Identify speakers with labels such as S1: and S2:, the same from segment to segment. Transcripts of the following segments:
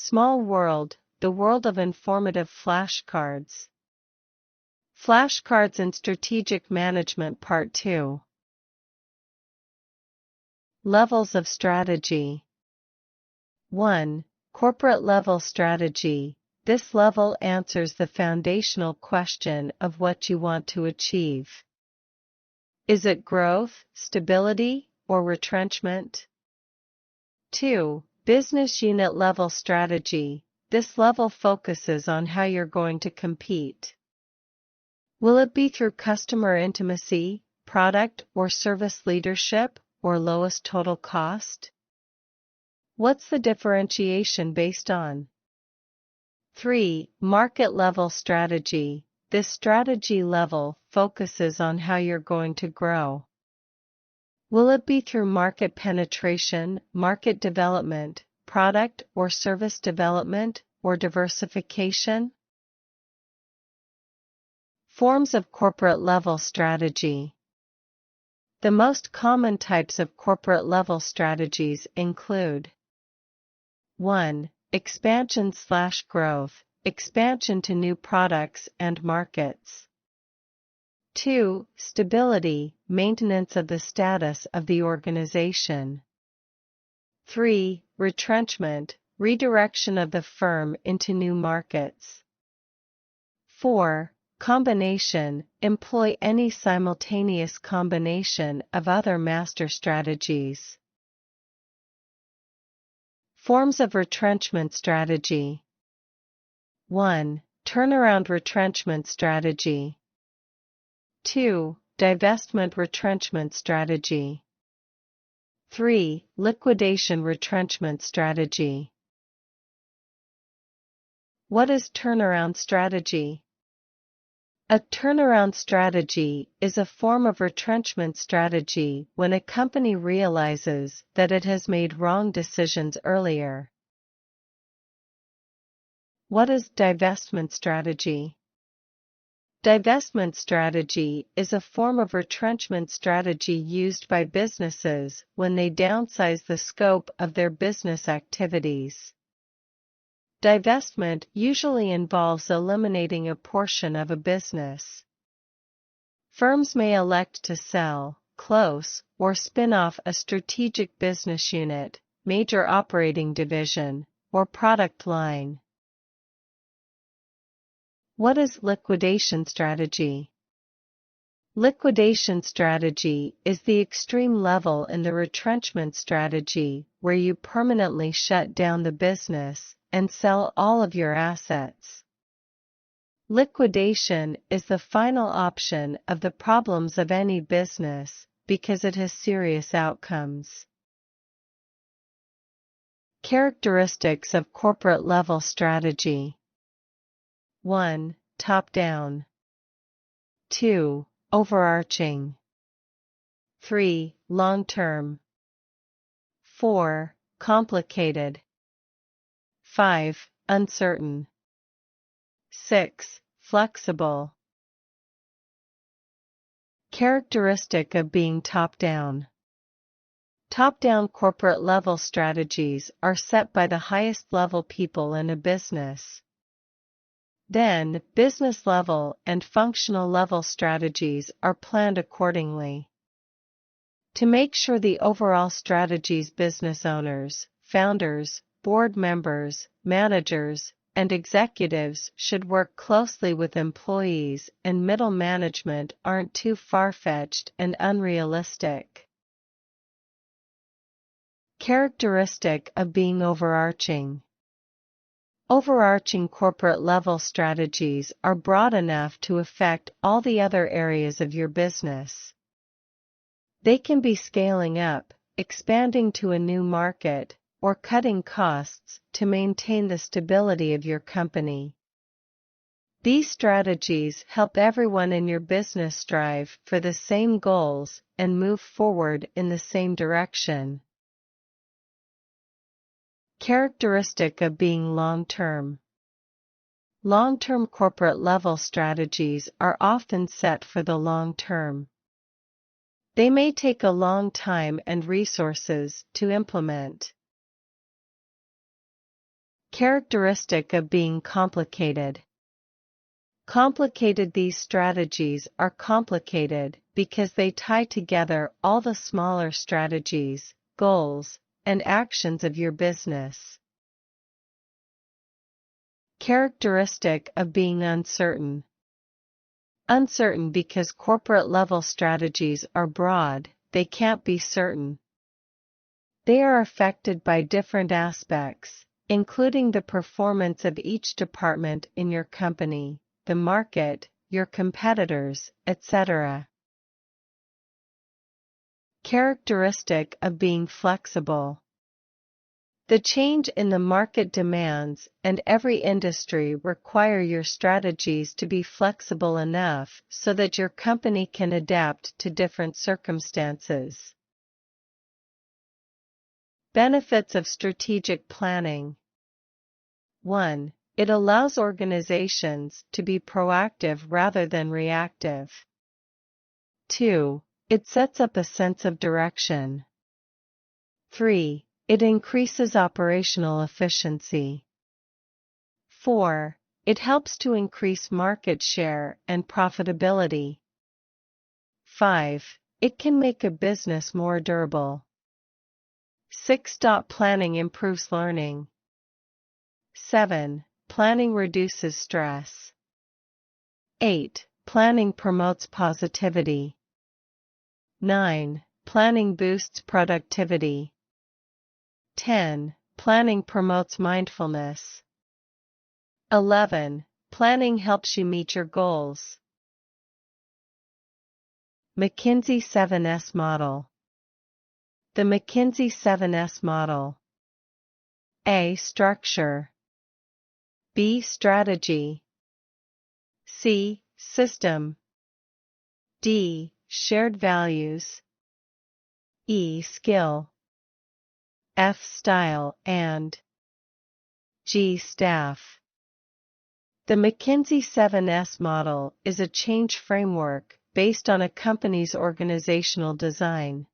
S1: Small world, the world of informative flashcards. Flashcards and Strategic Management Part 2. Levels of strategy. 1. Corporate level strategy. This level answers the foundational question of what you want to achieve. Is it growth, stability, or retrenchment? 2. Business unit level strategy. This level focuses on how you're going to compete. Will it be through customer intimacy, product or service leadership, or lowest total cost? What's the differentiation based on? 3. Market level strategy. This strategy level focuses on how you're going to grow. Will it be through market penetration, market development, product or service development, or diversification? Forms of corporate level strategy. The most common types of corporate level strategies include 1. Expansion/growth, expansion to new products and markets. 2. Stability, maintenance of the status of the organization. 3. Retrenchment, redirection of the firm into new markets. 4. Combination, employ any simultaneous combination of other master strategies. Forms of retrenchment strategy. 1. Turnaround retrenchment strategy. 2. Divestment retrenchment strategy. 3. Liquidation retrenchment strategy. What is turnaround strategy? A turnaround strategy is a form of retrenchment strategy when a company realizes that it has made wrong decisions earlier. What is divestment strategy? Divestment strategy is a form of retrenchment strategy used by businesses when they downsize the scope of their business activities. Divestment usually involves eliminating a portion of a business. Firms may elect to sell, close, or spin off a strategic business unit, major operating division, or product line. What is liquidation strategy? Liquidation strategy is the extreme level in the retrenchment strategy where you permanently shut down the business and sell all of your assets. Liquidation is the final option of the problems of any business because it has serious outcomes. Characteristics of corporate level strategy. 1. Top-down. 2. Overarching. 3. Long-term. 4. Complicated. 5. Uncertain. 6. Flexible. Characteristic of being top-down. Top-down corporate level strategies are set by the highest level people in a business. Then, business level and functional level strategies are planned accordingly. To make sure the overall strategies business owners, founders, board members, managers, and executives should work closely with employees and middle management aren't too far-fetched and unrealistic. Characteristic of being overarching. Overarching corporate level strategies are broad enough to affect all the other areas of your business. They can be scaling up, expanding to a new market, or cutting costs to maintain the stability of your company. These strategies help everyone in your business strive for the same goals and move forward in the same direction. Characteristic of being long-term. Long-term corporate level strategies are often set for the long term. They may take a long time and resources to implement. Characteristic of being complicated. Complicated. These strategies are complicated because they tie together all the smaller strategies, goals, and actions of your business. Characteristic of being uncertain. Uncertain because corporate-level strategies are broad, they can't be certain. They are affected by different aspects, including the performance of each department in your company, the market, your competitors, etc. Characteristic of being flexible. The change in the market demands and every industry require your strategies to be flexible enough so that your company can adapt to different circumstances. Benefits of strategic planning. 1. It allows organizations to be proactive rather than reactive. 2. It sets up a sense of direction. 3. It increases operational efficiency. 4. It helps to increase market share and profitability. 5. It can make a business more durable. 6. Planning improves learning. 7. Planning reduces stress. 8. Planning promotes positivity. 9. Planning boosts productivity. 10. Planning promotes mindfulness. 11. Planning helps you meet your goals. McKinsey 7S Model. The McKinsey 7S Model. A. Structure. B. Strategy. C. System. D. Shared values. E. Skill. F. Style, and G. Staff. The McKinsey 7S model is a change framework based on a company's organizational design.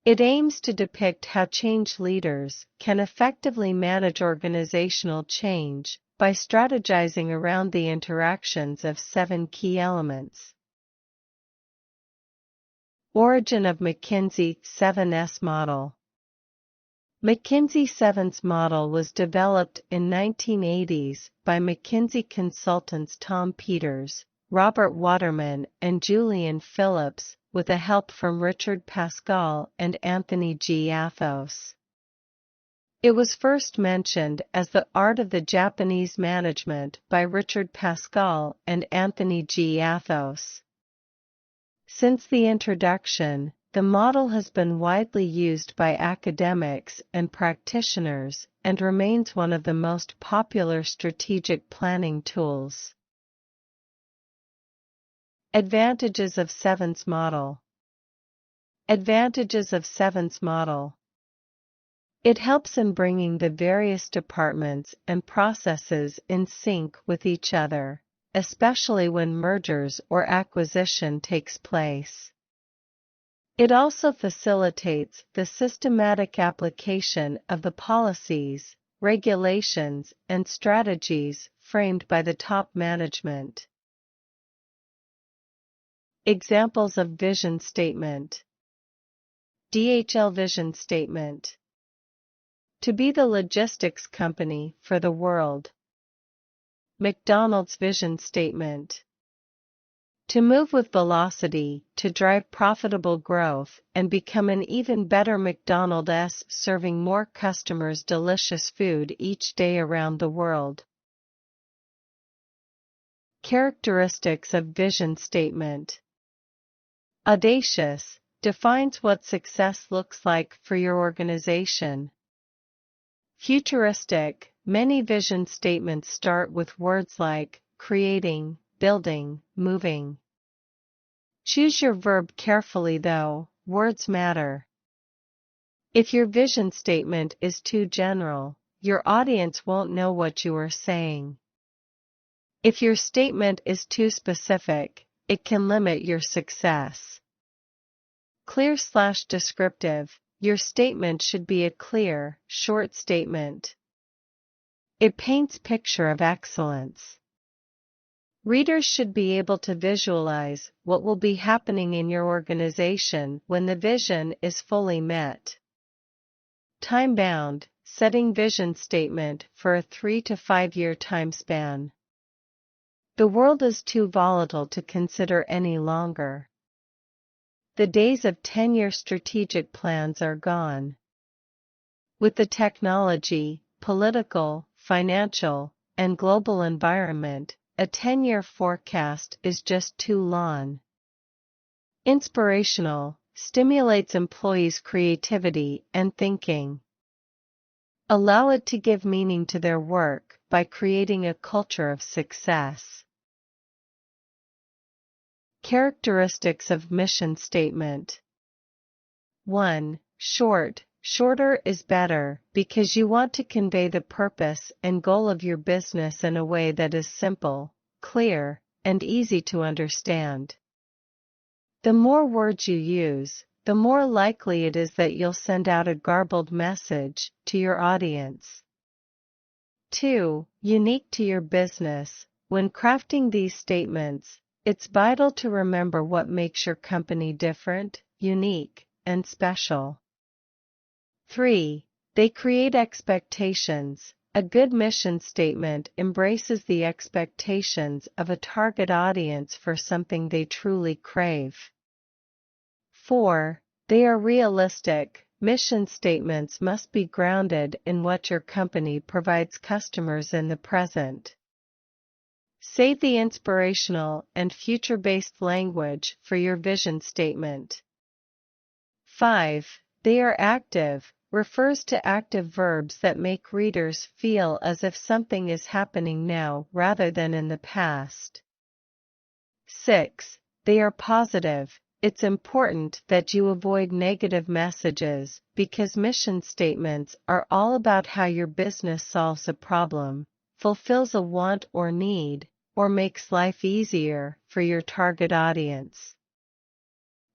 S1: It aims to depict how change leaders can effectively manage organizational change by strategizing around the interactions of 7 key elements. Origin of McKinsey 7S model. McKinsey 7S model was developed in 1980s by McKinsey consultants Tom Peters, Robert Waterman, and Julian Phillips, with the help from Richard Pascal and Anthony G. Athos. It was first mentioned as the art of the Japanese management by Richard Pascal and Anthony G. Athos. Since the introduction, the model has been widely used by academics and practitioners and remains one of the most popular strategic planning tools. Advantages of 7S model. Advantages of 7S model. It helps in bringing the various departments and processes in sync with each other, especially when mergers or acquisition takes place. It also facilitates the systematic application of the policies, regulations, and strategies framed by the top management. Examples of vision statement. DHL vision statement. To be the logistics company for the world. McDonald's vision statement. To move with velocity, to drive profitable growth, and become an even better McDonald's, serving more customers delicious food each day around the world. Characteristics of vision statement. Audacious, defines what success looks like for your organization. Futuristic, many vision statements start with words like creating, building, moving. Choose your verb carefully though, words matter. If your vision statement is too general, your audience won't know what you are saying. If your statement is too specific, it can limit your success. Clear/descriptive, your statement should be a clear, short statement. It paints a picture of excellence. Readers should be able to visualize what will be happening in your organization when the vision is fully met. Time-bound, setting vision statement for a 3 to 5 year time span. The world is too volatile to consider any longer. The days of 10-year strategic plans are gone. With the technology, political, financial, and global environment, a 10-year forecast is just too long. Inspirational, stimulates employees' creativity and thinking. Allow it to give meaning to their work by creating a culture of success. Characteristics of mission statement. 1. Short. Shorter is better because you want to convey the purpose and goal of your business in a way that is simple, clear, and easy to understand. The more words you use, the more likely it is that you'll send out a garbled message to your audience. 2. Unique to your business. When crafting these statements, it's vital to remember what makes your company different, unique, and special. 3. They create expectations. A good mission statement embraces the expectations of a target audience for something they truly crave. 4. They are realistic. Mission statements must be grounded in what your company provides customers in the present. Save the inspirational and future-based language for your vision statement. 5. They are active. Refers to active verbs that make readers feel as if something is happening now rather than in the past. 6. They are positive. It's important that you avoid negative messages because mission statements are all about how your business solves a problem, fulfills a want or need, or makes life easier for your target audience.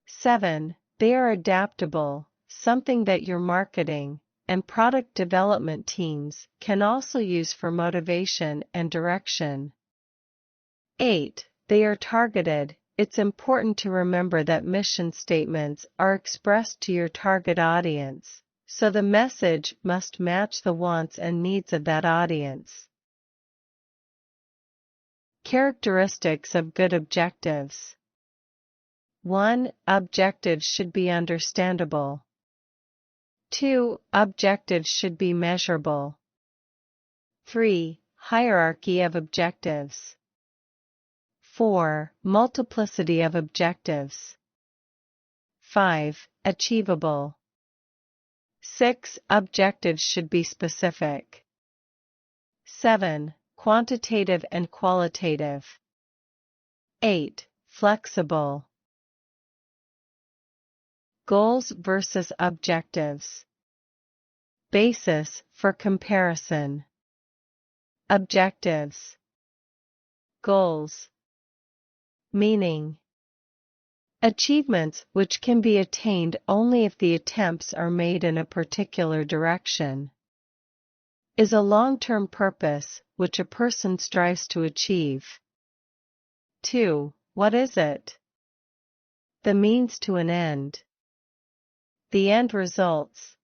S1: 7. They are adaptable. Something that your marketing and product development teams can also use for motivation and direction. 8. They are targeted. It's important to remember that mission statements are expressed to your target audience, so the message must match the wants and needs of that audience. Characteristics of good objectives. 1. Objectives should be understandable. 2. Objectives should be measurable. 3. Hierarchy of objectives. 4. Multiplicity of objectives. 5. Achievable. 6. Objectives should be specific. 7. Quantitative and qualitative. 8. Flexible. Goals versus objectives. Basis for comparison. Objectives. Goals. Meaning. Achievements which can be attained only if the attempts are made in a particular direction. Is a long-term purpose which a person strives to achieve. 2. What is it? The means to an end. The end results.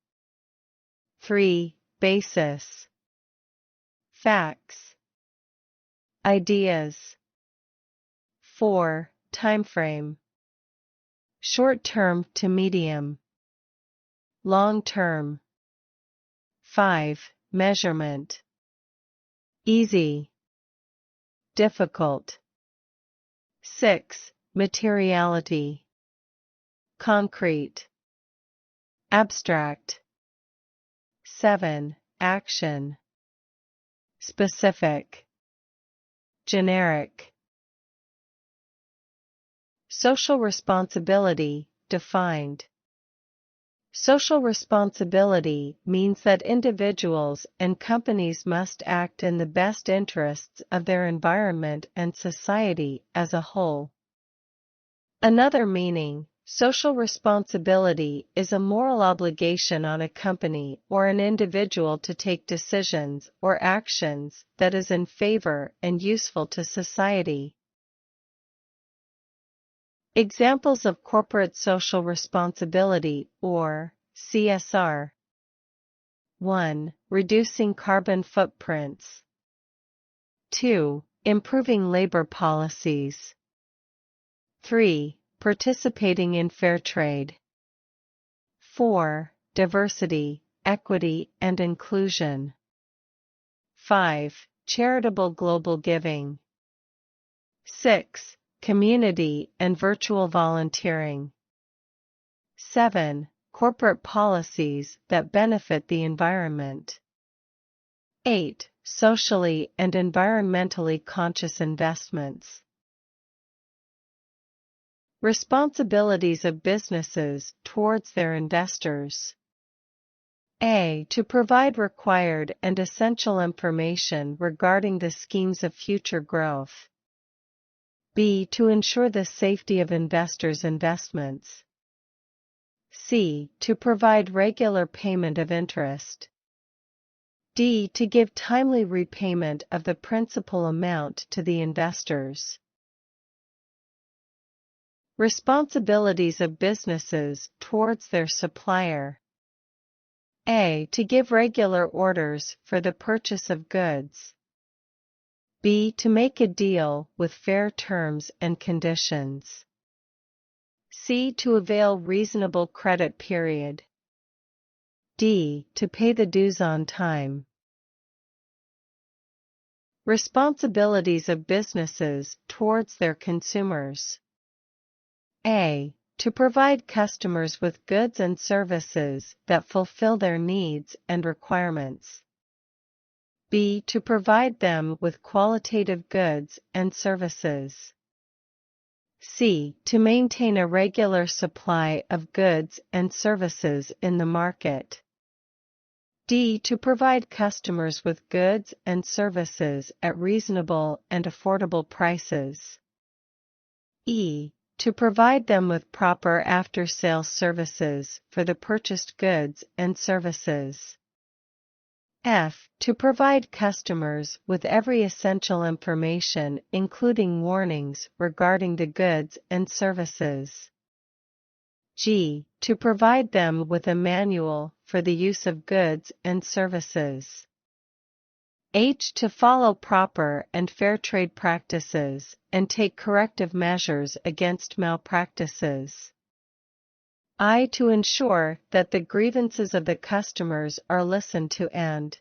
S1: 3. Basis. Facts. Ideas. 4. Timeframe. Short-term to medium. Long-term. 5. Measurement. Easy. Difficult. 6. Materiality. Concrete. Abstract. 7. Action. Specific. Generic. Social responsibility, defined. Social responsibility means that individuals and companies must act in the best interests of their environment and society as a whole. Another meaning, Social responsibility is a moral obligation on a company or an individual to take decisions or actions that is in favor and useful to society. Examples of corporate social responsibility, or CSR. 1. Reducing carbon footprints. 2. Improving labor policies. 3. Participating in fair trade. 4. Diversity, equity, and inclusion. 5. Charitable global giving. 6. Community and virtual volunteering. 7. Corporate policies that benefit the environment. 8. Socially and environmentally conscious investments. Responsibilities of businesses towards their investors. A. To provide required and essential information regarding the schemes of future growth. B. To ensure the safety of investors' investments. C. To provide regular payment of interest. D. To give timely repayment of the principal amount to the investors. Responsibilities of businesses towards their supplier. A. To give regular orders for the purchase of goods. B. To make a deal with fair terms and conditions. C. To avail reasonable credit period. D. To pay the dues on time. Responsibilities of businesses towards their consumers. A. To provide customers with goods and services that fulfill their needs and requirements. B. To provide them with qualitative goods and services. C. To maintain a regular supply of goods and services in the market. D. To provide customers with goods and services at reasonable and affordable prices. E. To provide them with proper after-sales services for the purchased goods and services. F. To provide customers with every essential information including warnings regarding the goods and services. G. To provide them with a manual for the use of goods and services. H. To follow proper and fair trade practices and take corrective measures against malpractices. I. To ensure that the grievances of the customers are listened to and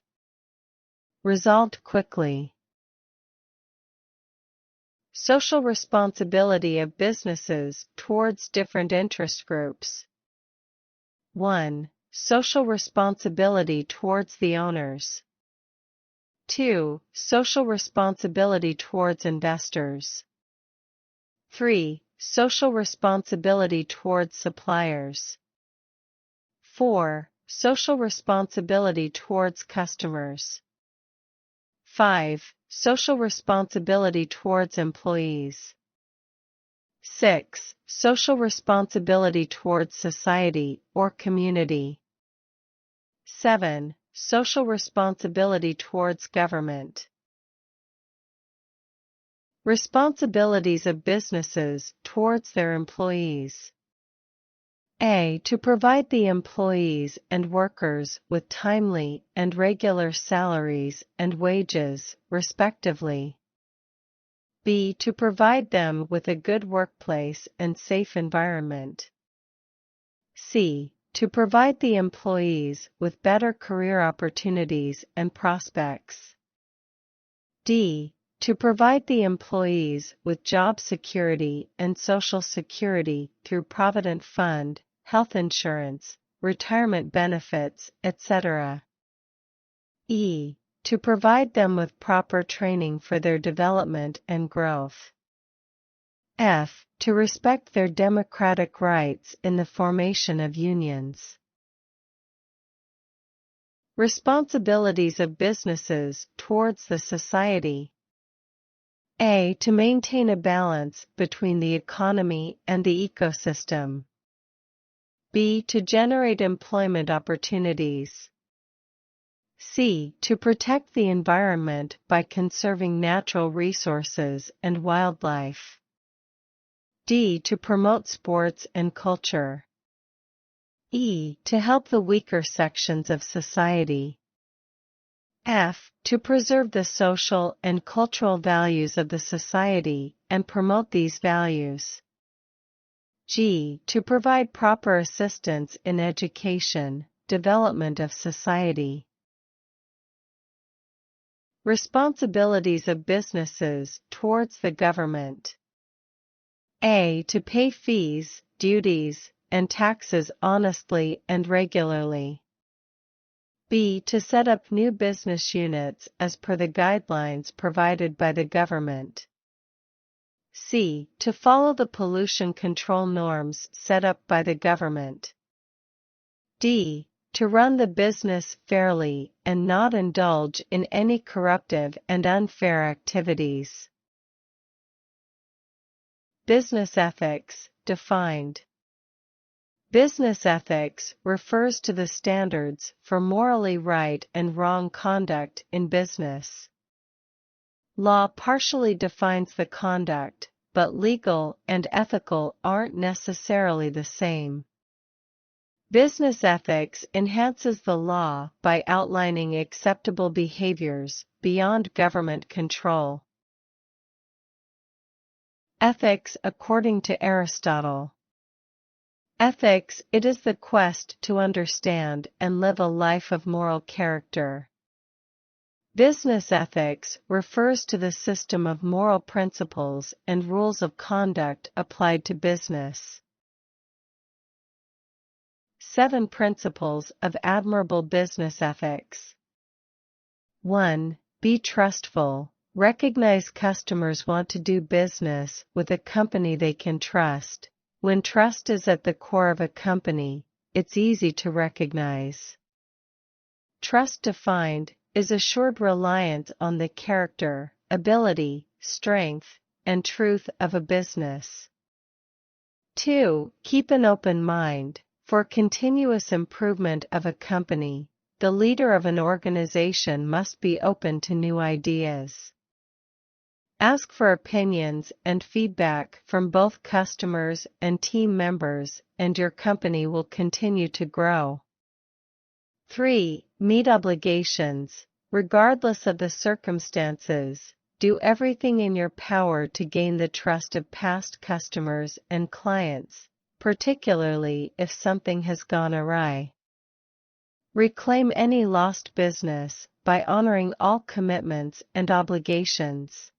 S1: resolved quickly. Social responsibility of businesses towards different interest groups. 1. Social responsibility towards the owners. 2. Social responsibility towards investors. 3. Social responsibility towards suppliers. 4. Social responsibility towards customers. 5. Social responsibility towards employees. 6. Social responsibility towards society or community. 7. Social responsibility towards government. Responsibilities of businesses towards their employees. A. To provide the employees and workers with timely and regular salaries and wages, respectively. B. To provide them with a good workplace and safe environment. C. To provide the employees with better career opportunities and prospects. D. To provide the employees with job security and social security through provident fund, health insurance, retirement benefits, etc. E. To provide them with proper training for their development and growth. F. To respect their democratic rights in the formation of unions. Responsibilities of businesses towards the society. A. To maintain a balance between the economy and the ecosystem. B. To generate employment opportunities. C. To protect the environment by conserving natural resources and wildlife. D. To promote sports and culture. E. To help the weaker sections of society. F. To preserve the social and cultural values of the society and promote these values. G. To provide proper assistance in education, development of society. Responsibilities of businesses towards the government. A. To pay fees, duties, and taxes honestly and regularly. B. To set up new business units as per the guidelines provided by the government. C. To follow the pollution control norms set up by the government. D. To run the business fairly and not indulge in any corruptive and unfair activities. Business ethics, defined. Business ethics refers to the standards for morally right and wrong conduct in business. Law partially defines the conduct, but legal and ethical aren't necessarily the same. Business ethics enhances the law by outlining acceptable behaviors beyond government control. Ethics according to Aristotle. Ethics, it is the quest to understand and live a life of moral character. Business ethics refers to the system of moral principles and rules of conduct applied to business. 7 Principles of Admirable Business Ethics. 1. Be trustful. Recognize customers want to do business with a company they can trust. When trust is at the core of a company, it's easy to recognize. Trust defined is assured reliance on the character, ability, strength, and truth of a business. 2. Keep an open mind. For continuous improvement of a company, the leader of an organization must be open to new ideas. Ask for opinions and feedback from both customers and team members, and your company will continue to grow. 3. Meet obligations. Regardless of the circumstances, do everything in your power to gain the trust of past customers and clients, particularly if something has gone awry. Reclaim any lost business by honoring all commitments and obligations.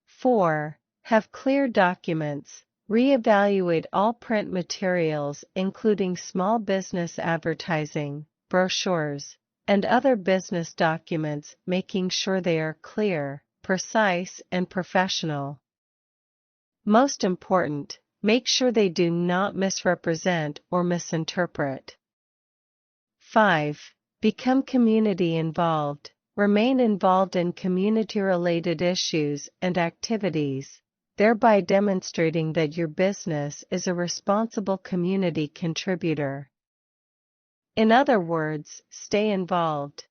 S1: 4. Have clear documents. Reevaluate all print materials including small business advertising, brochures, and other business documents, making sure they are clear, precise, and professional. Most important, make sure they do not misrepresent or misinterpret. 5. Become community involved. Remain involved in community-related issues and activities, thereby demonstrating that your business is a responsible community contributor. In other words, stay involved.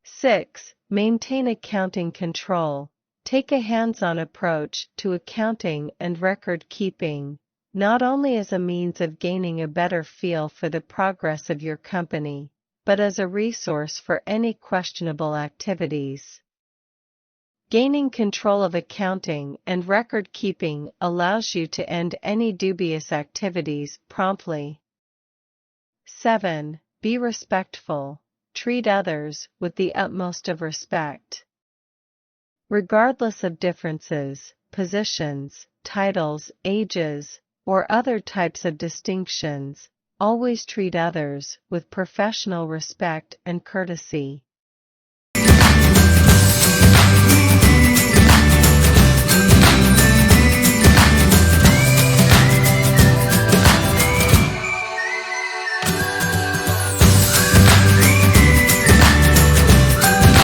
S1: 6. Maintain accounting control. Take a hands-on approach to accounting and record keeping, not only as a means of gaining a better feel for the progress of your company, but as a resource for any questionable activities. Gaining control of accounting and record keeping allows you to end any dubious activities promptly. 7. Be respectful. Treat others with the utmost of respect. Regardless of differences, positions, titles, ages, or other types of distinctions, always treat others with professional respect and courtesy.